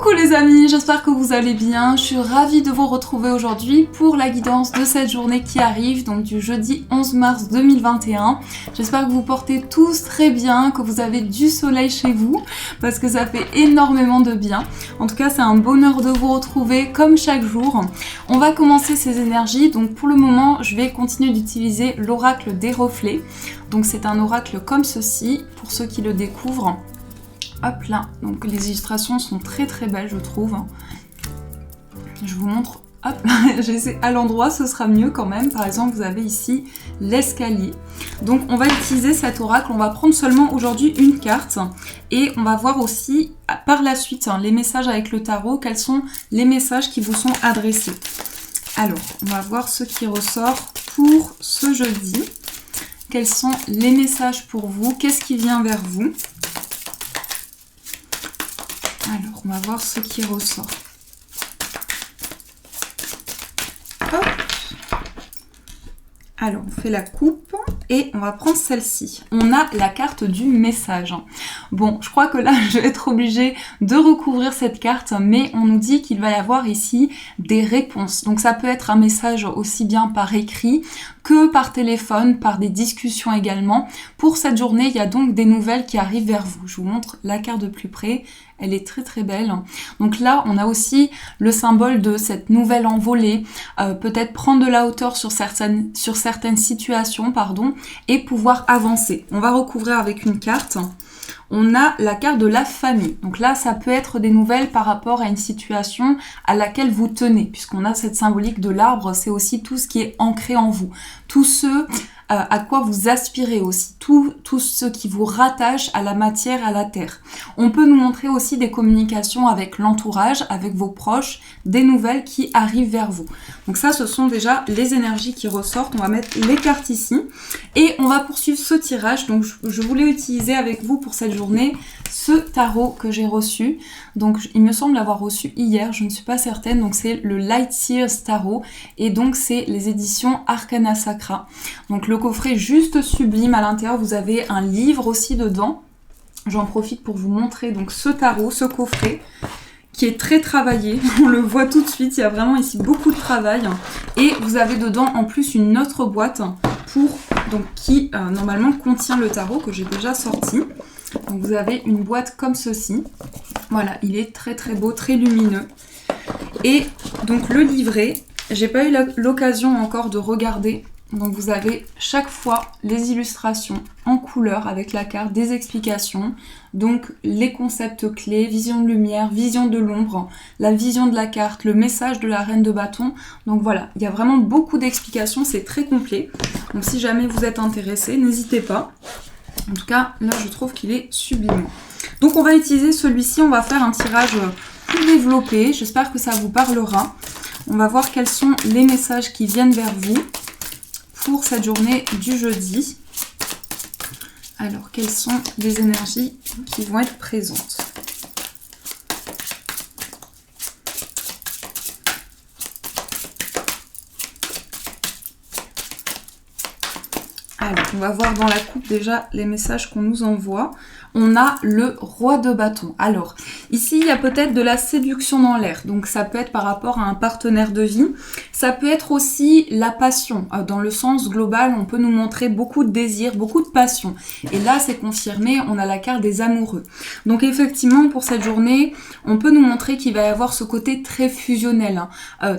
Coucou les amis, j'espère que vous allez bien. Je suis ravie de vous retrouver aujourd'hui pour la guidance de cette journée qui arrive, donc du jeudi 11 mars 2021. J'espère que vous portez tous très bien, que vous avez du soleil chez vous, parce que ça fait énormément de bien. En tout cas, c'est un bonheur de vous retrouver comme chaque jour. On va commencer ces énergies, donc pour le moment, je vais continuer d'utiliser l'oracle des reflets. Donc c'est un oracle comme ceci, pour ceux qui le découvrent. Hop là, donc les illustrations sont très très belles je trouve. Je vous montre, hop, j'essaie à l'endroit, ce sera mieux quand même. Par exemple, vous avez ici l'escalier. Donc on va utiliser cet oracle, on va prendre seulement aujourd'hui une carte et on va voir aussi par la suite les messages avec le tarot, quels sont les messages qui vous sont adressés. Alors, on va voir ce qui ressort pour ce jeudi. Quels sont les messages pour vous? Qu'est-ce qui vient vers vous? Alors, on va voir ce qui ressort. Hop. Alors, on fait la coupe et on va prendre celle-ci. On a la carte du message. Bon, je crois que là, je vais être obligée de recouvrir cette carte, mais on nous dit qu'il va y avoir ici des réponses. Donc, ça peut être un message aussi bien par écrit que par téléphone, par des discussions également. Pour cette journée, il y a donc des nouvelles qui arrivent vers vous. Je vous montre la carte de plus près. Elle est très très belle. Donc là, on a aussi le symbole de cette nouvelle envolée, peut-être prendre de la hauteur sur certaines situations, et pouvoir avancer. On va recouvrir avec une carte. On a la carte de la famille. Donc là, ça peut être des nouvelles par rapport à une situation à laquelle vous tenez, puisqu'on a cette symbolique de l'arbre, c'est aussi tout ce qui est ancré en vous. Tout ce à quoi vous aspirez aussi, tout ce qui vous rattache à la matière, à la terre. On peut nous montrer aussi des communications avec l'entourage, avec vos proches, des nouvelles qui arrivent vers vous. Donc ça, ce sont déjà les énergies qui ressortent. On va mettre les cartes ici et on va poursuivre ce tirage. Donc je voulais utiliser avec vous pour cette journée ce tarot que j'ai reçu. Donc il me semble l'avoir reçu hier, je ne suis pas certaine. Donc c'est le Lightyears Tarot et donc c'est les éditions Arcana Sacra. Donc le coffret juste sublime, à l'intérieur vous avez un livre aussi dedans. J'en profite pour vous montrer donc ce tarot, ce coffret qui est très travaillé, on le voit tout de suite, il y a vraiment ici beaucoup de travail et vous avez dedans en plus une autre boîte qui normalement contient le tarot que j'ai déjà sorti. Donc vous avez une boîte comme ceci, voilà, il est très très beau, très lumineux et donc le livret, j'ai pas eu l'occasion encore de regarder. Donc vous avez chaque fois les illustrations en couleur avec la carte, des explications, donc les concepts clés, vision de lumière, vision de l'ombre, la vision de la carte, le message de la reine de bâton. Donc voilà, il y a vraiment beaucoup d'explications, c'est très complet. Donc si jamais vous êtes intéressé, n'hésitez pas. En tout cas, là je trouve qu'il est sublime. Donc on va utiliser celui-ci, on va faire un tirage plus développé, j'espère que ça vous parlera. On va voir quels sont les messages qui viennent vers vous pour cette journée du jeudi. Alors, quelles sont les énergies qui vont être présentes? Alors, on va voir dans la coupe déjà les messages qu'on nous envoie. On a le roi de bâton. Alors, ici, il y a peut-être de la séduction dans l'air. Donc, ça peut être par rapport à un partenaire de vie. Ça peut être aussi la passion. Dans le sens global, on peut nous montrer beaucoup de désir, beaucoup de passion. Et là, c'est confirmé, on a la carte des amoureux. Donc, effectivement, pour cette journée, on peut nous montrer qu'il va y avoir ce côté très fusionnel,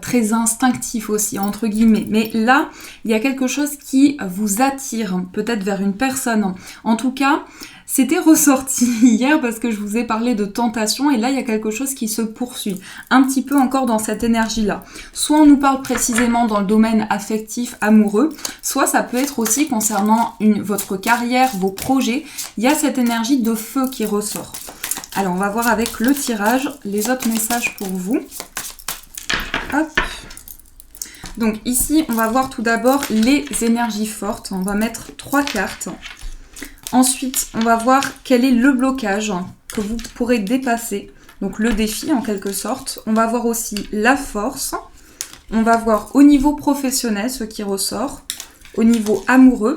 très instinctif aussi, entre guillemets. Mais là, il y a quelque chose qui vous attire, peut-être vers une personne. En tout cas, c'était ressorti hier parce que je vous ai parlé de tentation et là il y a quelque chose qui se poursuit un petit peu encore dans cette énergie-là. Soit on nous parle précisément dans le domaine affectif, amoureux, soit ça peut être aussi concernant votre carrière, vos projets. Il y a cette énergie de feu qui ressort. Alors on va voir avec le tirage les autres messages pour vous. Hop. Donc ici on va voir tout d'abord les énergies fortes. On va mettre 3 cartes. Ensuite, on va voir quel est le blocage que vous pourrez dépasser, donc le défi en quelque sorte. On va voir aussi la force. On va voir au niveau professionnel ce qui ressort, au niveau amoureux,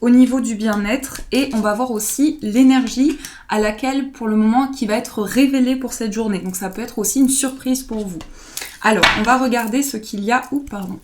au niveau du bien-être et on va voir aussi l'énergie à laquelle pour le moment qui va être révélée pour cette journée. Donc ça peut être aussi une surprise pour vous. Alors, on va regarder ce qu'il y a,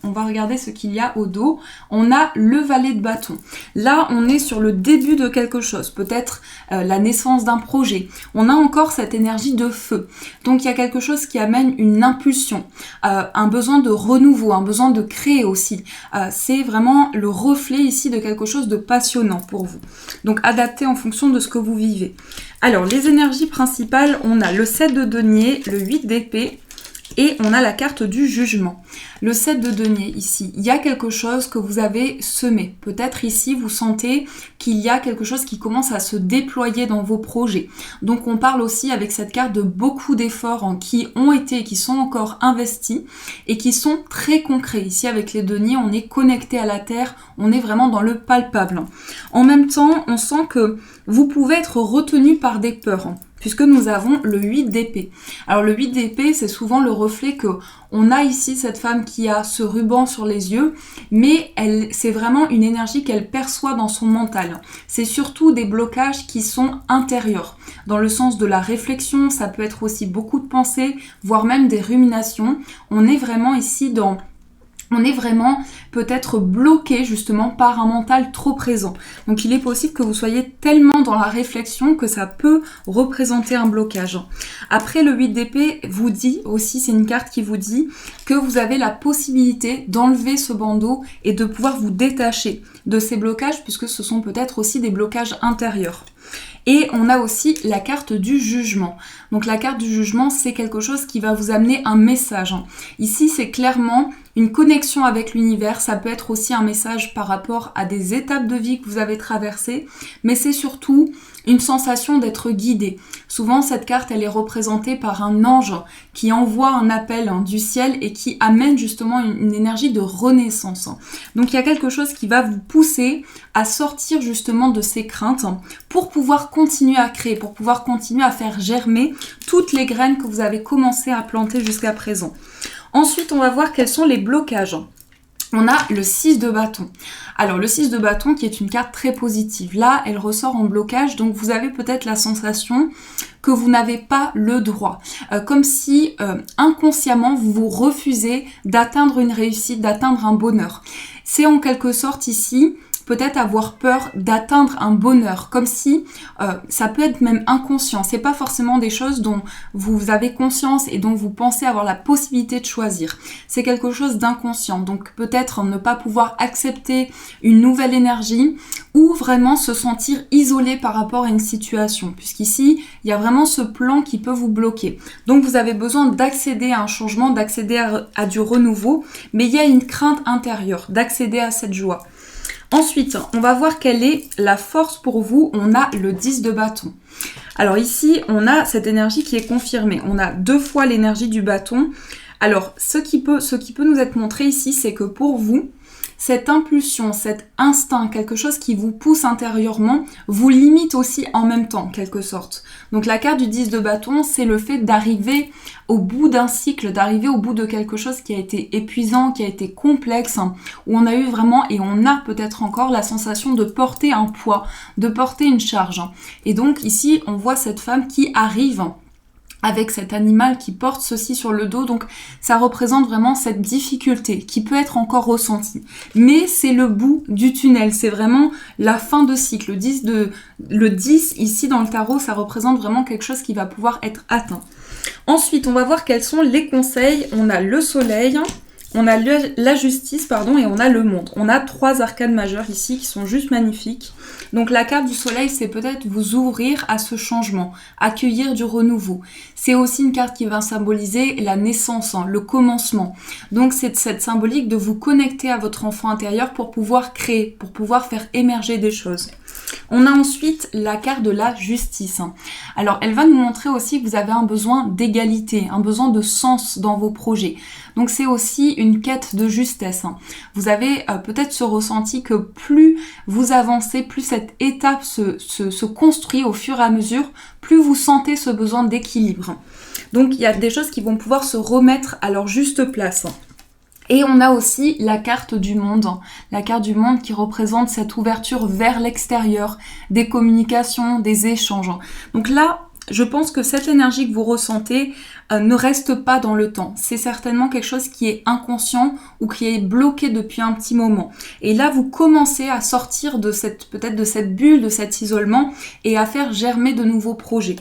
on va regarder ce qu'il y a au dos. On a le valet de bâton. Là, on est sur le début de quelque chose, peut-être la naissance d'un projet. On a encore cette énergie de feu. Donc, il y a quelque chose qui amène une impulsion, un besoin de renouveau, un besoin de créer aussi. C'est vraiment le reflet ici de quelque chose de passionnant pour vous. Donc, adapté en fonction de ce que vous vivez. Alors, les énergies principales, on a le 7 de denier, le 8 d'épée, et on a la carte du jugement. Le 7 de denier ici, il y a quelque chose que vous avez semé. Peut-être ici, vous sentez qu'il y a quelque chose qui commence à se déployer dans vos projets. Donc on parle aussi avec cette carte de beaucoup d'efforts qui ont été, qui sont encore investis et qui sont très concrets. Ici avec les deniers, on est connecté à la terre, on est vraiment dans le palpable. En même temps, on sent que vous pouvez être retenu par des peurs, puisque nous avons le 8 d'épée. Alors le 8 d'épée, c'est souvent le reflet que on a ici cette femme qui a ce ruban sur les yeux, mais c'est vraiment une énergie qu'elle perçoit dans son mental. C'est surtout des blocages qui sont intérieurs, dans le sens de la réflexion, ça peut être aussi beaucoup de pensées, voire même des ruminations. On est vraiment ici on est vraiment peut-être bloqué justement par un mental trop présent. Donc il est possible que vous soyez tellement dans la réflexion que ça peut représenter un blocage. Après le 8 d'épée vous dit aussi, c'est une carte qui vous dit que vous avez la possibilité d'enlever ce bandeau et de pouvoir vous détacher de ces blocages puisque ce sont peut-être aussi des blocages intérieurs. Et on a aussi la carte du jugement. Donc la carte du jugement, c'est quelque chose qui va vous amener un message. Ici, c'est clairement une connexion avec l'univers. Ça peut être aussi un message par rapport à des étapes de vie que vous avez traversées. Mais c'est surtout une sensation d'être guidé. Souvent, cette carte, elle est représentée par un ange qui envoie un appel du ciel et qui amène justement une énergie de renaissance. Donc il y a quelque chose qui va vous pousser à sortir justement de ces craintes pour pouvoir continuer à créer, pour pouvoir continuer à faire germer toutes les graines que vous avez commencé à planter jusqu'à présent. Ensuite, on va voir quels sont les blocages. On a le 6 de bâton. Alors le 6 de bâton qui est une carte très positive. Là, elle ressort en blocage, donc vous avez peut-être la sensation que vous n'avez pas le droit. Comme si inconsciemment vous vous refusez d'atteindre une réussite, d'atteindre un bonheur. C'est en quelque sorte ici peut-être avoir peur d'atteindre un bonheur, comme si ça peut être même inconscient. C'est pas forcément des choses dont vous avez conscience et dont vous pensez avoir la possibilité de choisir. C'est quelque chose d'inconscient. Donc peut-être ne pas pouvoir accepter une nouvelle énergie ou vraiment se sentir isolé par rapport à une situation. Puisqu'ici, il y a vraiment ce plan qui peut vous bloquer. Donc vous avez besoin d'accéder à un changement, d'accéder à du renouveau, mais il y a une crainte intérieure d'accéder à cette joie. Ensuite, on va voir quelle est la force pour vous. On a le 10 de bâton. Alors ici, on a cette énergie qui est confirmée. On a 2 fois l'énergie du bâton. Alors, ce qui peut nous être montré ici, c'est que pour vous, cette impulsion, cet instinct, quelque chose qui vous pousse intérieurement, vous limite aussi en même temps, quelque sorte. Donc la carte du 10 de bâton, c'est le fait d'arriver au bout d'un cycle, d'arriver au bout de quelque chose qui a été épuisant, qui a été complexe, où on a eu vraiment, et on a peut-être encore la sensation de porter un poids, de porter une charge. Et donc ici, on voit cette femme qui arrive avec cet animal qui porte ceci sur le dos, donc ça représente vraiment cette difficulté qui peut être encore ressentie. Mais c'est le bout du tunnel, c'est vraiment la fin de cycle. Le 10 ici dans le tarot, ça représente vraiment quelque chose qui va pouvoir être atteint. Ensuite, on va voir quels sont les conseils. On a le soleil, on a la justice, et on a le monde. On a 3 arcanes majeures ici qui sont juste magnifiques. Donc la carte du soleil, c'est peut-être vous ouvrir à ce changement, accueillir du renouveau. C'est aussi une carte qui va symboliser la naissance, le commencement. Donc c'est cette symbolique de vous connecter à votre enfant intérieur pour pouvoir créer, pour pouvoir faire émerger des choses. On a ensuite la carte de la justice. Alors elle va nous montrer aussi que vous avez un besoin d'égalité, un besoin de sens dans vos projets. Donc c'est aussi une quête de justesse. Vous avez peut-être ce ressenti que plus vous avancez, plus cette étape se construit au fur et à mesure, plus vous sentez ce besoin d'équilibre. Donc il y a des choses qui vont pouvoir se remettre à leur juste place. Et on a aussi la carte du monde. La carte du monde qui représente cette ouverture vers l'extérieur, des communications, des échanges. Donc là, je pense que cette énergie que vous ressentez ne reste pas dans le temps. C'est certainement quelque chose qui est inconscient ou qui est bloqué depuis un petit moment. Et là, vous commencez à sortir de peut-être de cette bulle, de cet isolement et à faire germer de nouveaux projets.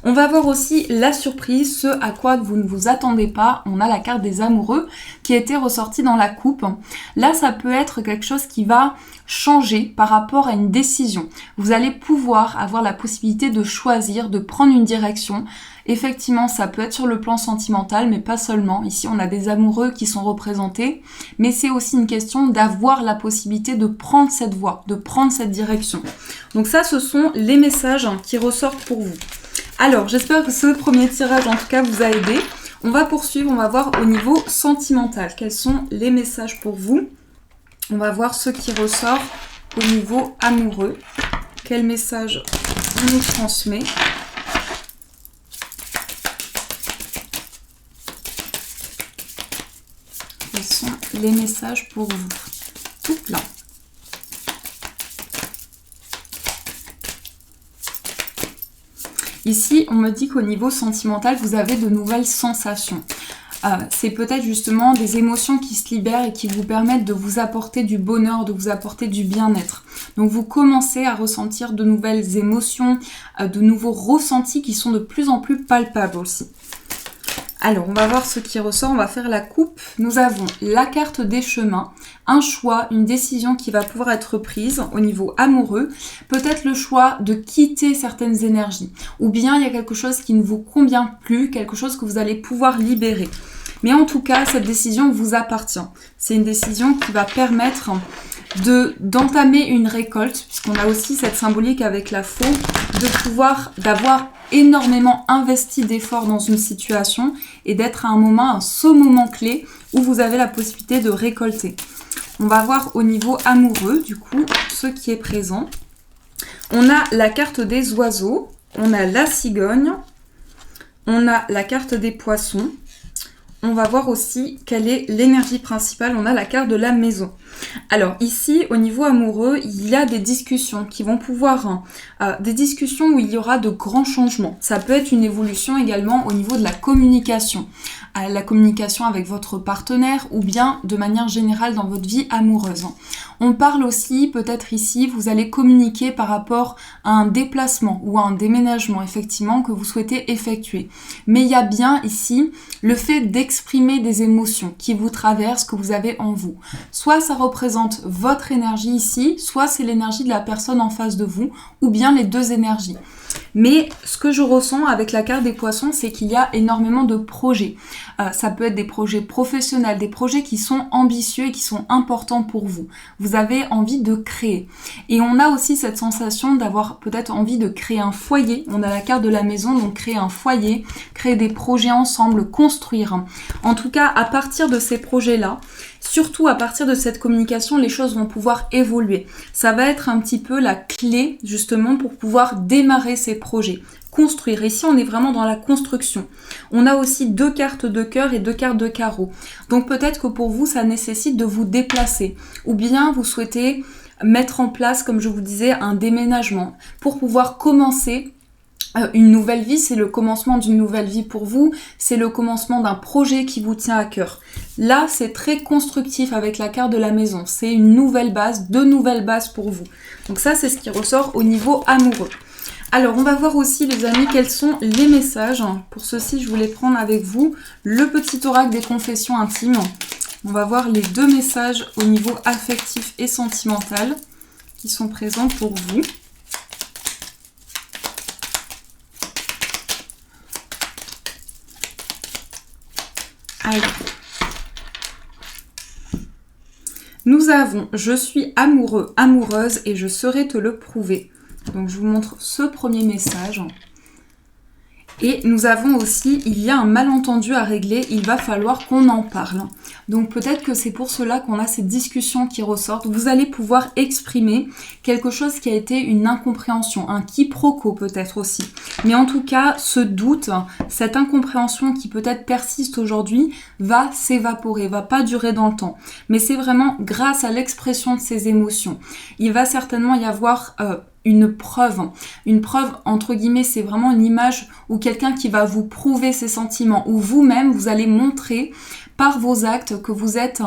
On va voir aussi la surprise, ce à quoi vous ne vous attendez pas. On a la carte des amoureux qui a été ressortie dans la coupe. Là, ça peut être quelque chose qui va changer par rapport à une décision. Vous allez pouvoir avoir la possibilité de choisir, de prendre une direction. Effectivement, ça peut être sur le plan sentimental, mais pas seulement. Ici, on a des amoureux qui sont représentés, mais c'est aussi une question d'avoir la possibilité de prendre cette voie, de prendre cette direction. Donc ça, ce sont les messages qui ressortent pour vous. Alors, j'espère que ce premier tirage, en tout cas, vous a aidé. On va poursuivre, on va voir au niveau sentimental. Quels sont les messages pour vous? On va voir ce qui ressort au niveau amoureux. Quel message on nous transmet? Quels sont les messages pour vous? Tout plein. Ici, on me dit qu'au niveau sentimental, vous avez de nouvelles sensations. C'est peut-être justement des émotions qui se libèrent et qui vous permettent de vous apporter du bonheur, de vous apporter du bien-être. Donc vous commencez à ressentir de nouvelles émotions, de nouveaux ressentis qui sont de plus en plus palpables aussi. Alors, on va voir ce qui ressort, on va faire la coupe. Nous avons la carte des chemins, un choix, une décision qui va pouvoir être prise au niveau amoureux. Peut-être le choix de quitter certaines énergies. Ou bien il y a quelque chose qui ne vous convient plus, quelque chose que vous allez pouvoir libérer. Mais en tout cas, cette décision vous appartient. C'est une décision qui va permettre d'entamer une récolte, puisqu'on a aussi cette symbolique avec la faux, d'avoir énormément investi d'efforts dans une situation et d'être à ce moment clé où vous avez la possibilité de récolter. On va voir au niveau amoureux, du coup, ce qui est présent. On a la carte des oiseaux, on a la cigogne, on a la carte des poissons. On va voir aussi quelle est l'énergie principale. On a la carte de la maison. Alors ici, au niveau amoureux, il y a des discussions qui vont pouvoir... des discussions où il y aura de grands changements. Ça peut être une évolution également au niveau de la communication. La communication avec votre partenaire ou bien de manière générale dans votre vie amoureuse. On parle aussi, peut-être ici, vous allez communiquer par rapport à un déplacement ou à un déménagement, effectivement, que vous souhaitez effectuer. Mais il y a bien ici le fait d'exprimer des émotions qui vous traversent, que vous avez en vous. Soit ça représente votre énergie ici, soit c'est l'énergie de la personne en face de vous, ou bien les deux énergies. Mais ce que je ressens avec la carte des poissons, c'est qu'il y a énormément de projets. Ça peut être des projets professionnels, des projets qui sont ambitieux et qui sont importants pour vous. Vous avez envie de créer. Et on a aussi cette sensation d'avoir peut-être envie de créer un foyer. On a la carte de la maison, donc créer un foyer, créer des projets ensemble, construire. En tout cas, à partir de ces projets-là, surtout à partir de cette communication, les choses vont pouvoir évoluer. Ça va être un petit peu la clé justement pour pouvoir démarrer ces projets. Construire. Ici, on est vraiment dans la construction. On a aussi 2 cartes de cœur et 2 cartes de carreau. Donc peut-être que pour vous, ça nécessite de vous déplacer. Ou bien vous souhaitez mettre en place, comme je vous disais, un déménagement pour pouvoir commencer une nouvelle vie. C'est le commencement d'une nouvelle vie pour vous, c'est le commencement d'un projet qui vous tient à cœur. Là, c'est très constructif avec la carte de la maison, c'est une nouvelle base, 2 nouvelles bases pour vous. Donc ça, c'est ce qui ressort au niveau amoureux. Alors, on va voir aussi, les amis, quels sont les messages. Pour ceci, je voulais prendre avec vous le petit oracle des confessions intimes. On va voir les 2 messages au niveau affectif et sentimental qui sont présents pour vous. Alors, nous avons « Je suis amoureux, amoureuse et je saurai te le prouver ». Donc, je vous montre ce premier message. Et nous avons aussi, il y a un malentendu à régler, il va falloir qu'on en parle. Donc peut-être que c'est pour cela qu'on a cette discussion qui ressortent. Vous allez pouvoir exprimer quelque chose qui a été une incompréhension, un quiproquo peut-être aussi. Mais en tout cas, ce doute, cette incompréhension qui peut-être persiste aujourd'hui, va s'évaporer, va pas durer dans le temps. Mais c'est vraiment grâce à l'expression de ces émotions. Il va certainement y avoir une preuve entre guillemets, c'est vraiment une image ou quelqu'un qui va vous prouver ses sentiments, ou vous-même vous allez montrer par vos actes que vous êtes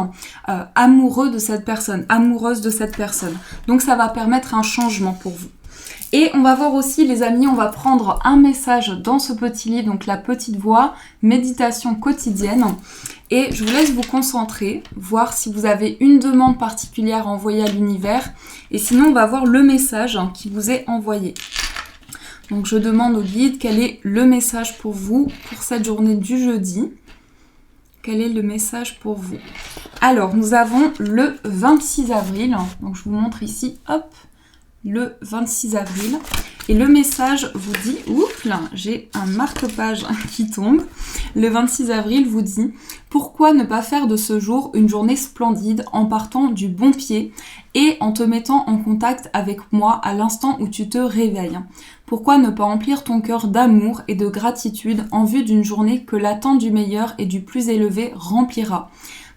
amoureux de cette personne, amoureuse de cette personne. Donc ça va permettre un changement pour vous. Et on va voir aussi, les amis, on va prendre un message dans ce petit livre, donc la petite voix, méditation quotidienne. Et je vous laisse vous concentrer, voir si vous avez une demande particulière à envoyer à l'univers. Et sinon, on va voir le message qui vous est envoyé. Donc je demande au guide quel est le message pour vous pour cette journée du jeudi. Quel est le message pour vous? Alors, nous avons le 26 avril. Donc je vous montre ici, hop, le 26 avril. Et le message vous dit, oups là, j'ai un marque-page qui tombe. Le 26 avril vous dit, pourquoi ne pas faire de ce jour une journée splendide en partant du bon pied et en te mettant en contact avec moi à l'instant où tu te réveilles? Pourquoi ne pas remplir ton cœur d'amour et de gratitude en vue d'une journée que l'attente du meilleur et du plus élevé remplira?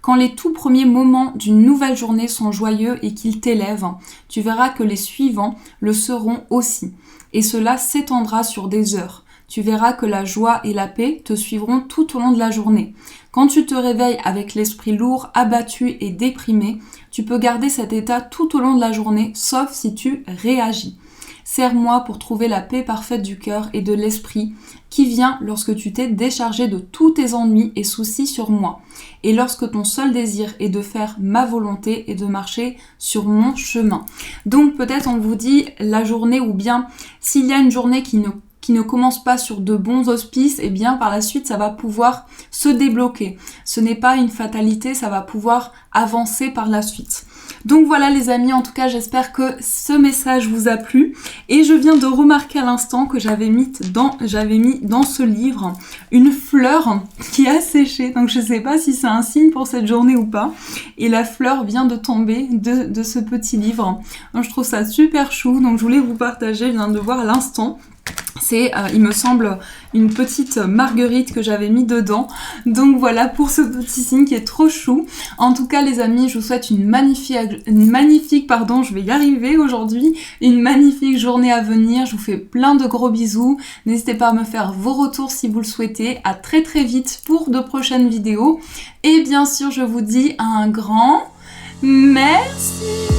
Quand les tout premiers moments d'une nouvelle journée sont joyeux et qu'ils t'élèvent, tu verras que les suivants le seront aussi. Et cela s'étendra sur des heures. Tu verras que la joie et la paix te suivront tout au long de la journée. Quand tu te réveilles avec l'esprit lourd, abattu et déprimé, tu peux garder cet état tout au long de la journée, sauf si tu réagis. Serre-moi pour trouver la paix parfaite du cœur et de l'esprit qui vient lorsque tu t'es déchargé de tous tes ennuis et soucis sur moi. Et lorsque ton seul désir est de faire ma volonté et de marcher sur mon chemin. Donc peut-être on vous dit la journée, ou bien s'il y a une journée qui ne commence pas sur de bons auspices, et bien par la suite ça va pouvoir se débloquer. Ce n'est pas une fatalité, ça va pouvoir avancer par la suite. Donc voilà les amis, en tout cas j'espère que ce message vous a plu. Et je viens de remarquer à l'instant que j'avais mis dans ce livre une fleur qui a séché. Donc je ne sais pas si c'est un signe pour cette journée ou pas. Et la fleur vient de tomber de ce petit livre. Donc je trouve ça super chou, donc je voulais vous partager, je viens de voir à l'instant. C'est, il me semble, une petite marguerite que j'avais mis dedans. Donc voilà pour ce petit signe qui est trop chou. En tout cas les amis, je vous souhaite une magnifique, je vais y arriver aujourd'hui, une magnifique journée à venir. Je vous fais plein de gros bisous. N'hésitez pas à me faire vos retours si vous le souhaitez. À très très vite pour de prochaines vidéos. Et bien sûr, je vous dis un grand merci.